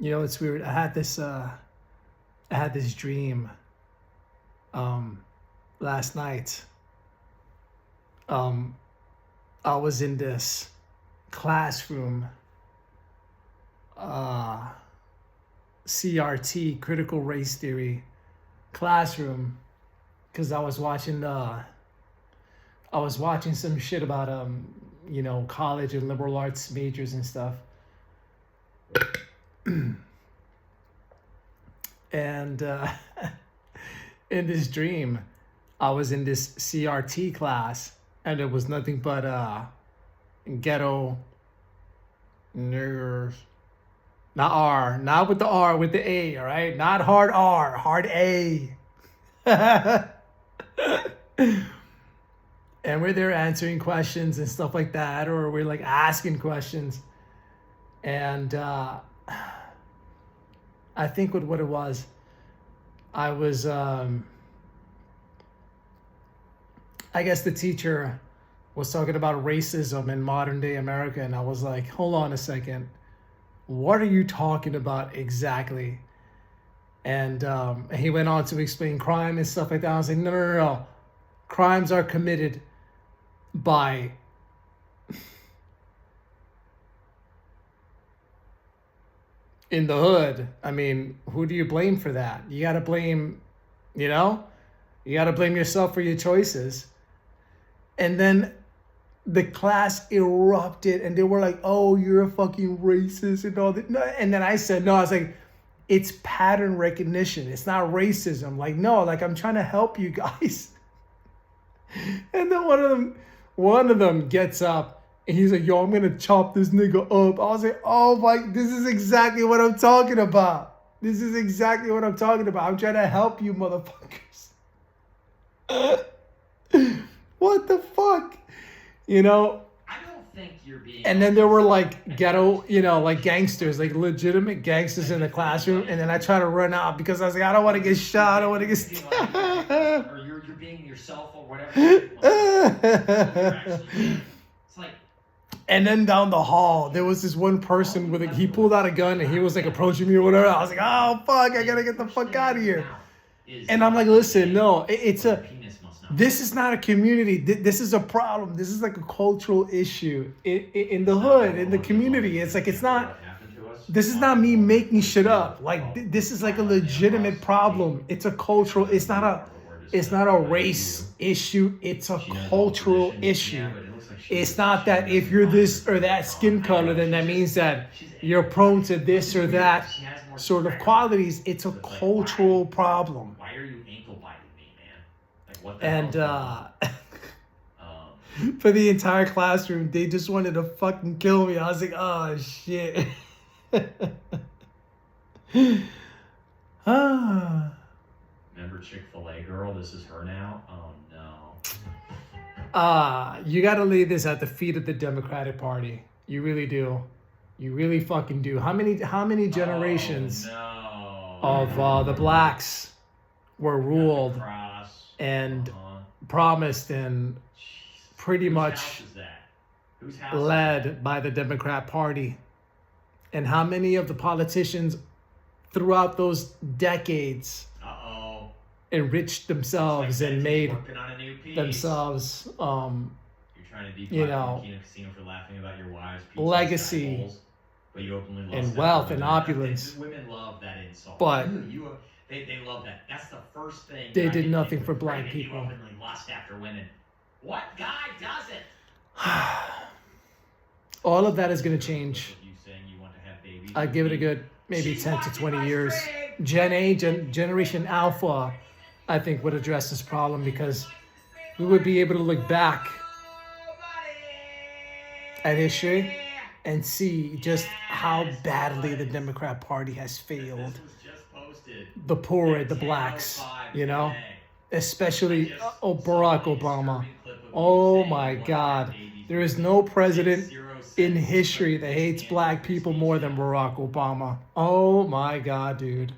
It's weird. I had this dream last night. Um, I was in this classroom, uh, CRT, critical race theory classroom, because I was watching some shit about college and liberal arts majors and stuff. And in this dream, I was in this CRT class, and it was nothing but ghetto niggers. Not R, not with the R, with the A, all right? Not hard R, hard A. And we're there answering questions and stuff like that, or we're like asking questions. And I think what it was, I was, I guess the teacher was talking about racism in modern day America. And I was like, hold on a second. What are you talking about exactly? And he went on to explain crime and stuff like that. I was like, no. Crimes are committed by in the hood. I mean, who do you blame for that? You got to blame, you got to blame yourself for your choices. And then the class erupted and they were like, oh, you're a fucking racist and all that. No, and then I said, no, I was like, it's pattern recognition. It's not racism. Like, no, like I'm trying to help you guys. And then one of them gets up and he's like, yo, I'm going to chop this nigga up. I was like, oh my, this is exactly what I'm talking about. This is exactly what I'm talking about. I'm trying to help you motherfuckers. What the fuck? I don't think you're being... And then there were like ghetto, like gangsters, like legitimate gangsters in the classroom. And then I try to run out because I was like, I don't want to get shot. I don't want to get stabbed. Or you're being yourself or whatever. It's like... And then down the hall, there was this one person he pulled out a gun and he was like approaching me or whatever. I was like, oh fuck, I gotta get the fuck out of here. And I'm like, listen, no, this is not a community. This is a problem. This is like a cultural issue in the hood, in the community. It's like, this is not me making shit up. Like, this is like a legitimate problem. It's a cultural, it's not a race issue. It's a cultural issue. It's not that if you're this or that skin color, then that means that you're prone to this or that sort of qualities. It's a cultural problem. Why are you ankle biting me, man? Like, what the And for the entire classroom, they just wanted to fucking kill me. I was like, oh shit. Remember Chick-fil-A girl? This is her now? Oh no. You gotta lay this at the feet of the Democratic Party. You really do. You really fucking do. How many generations of the blacks were ruled and promised and pretty much led by the Democrat Party? And how many of the politicians throughout those decades enriched themselves and made themselves, You're trying to be Casino for laughing about your wives' legacy holes, but you openly lust and wealth and opulence. Women love that insult. But they love that. That's the first thing. They did nothing for black people. You openly lust after women. What guy doesn't? All of that is going to change. You saying you want to have babies? I give it a good maybe 10 to 20 years. Gen A, Generation Alpha, I think would address this problem because we would be able to look back at history and see just how badly the Democrat Party has failed the poor, the blacks, especially Barack Obama. Oh my God. There is no president in history that hates black people more than Barack Obama. Oh my God, dude.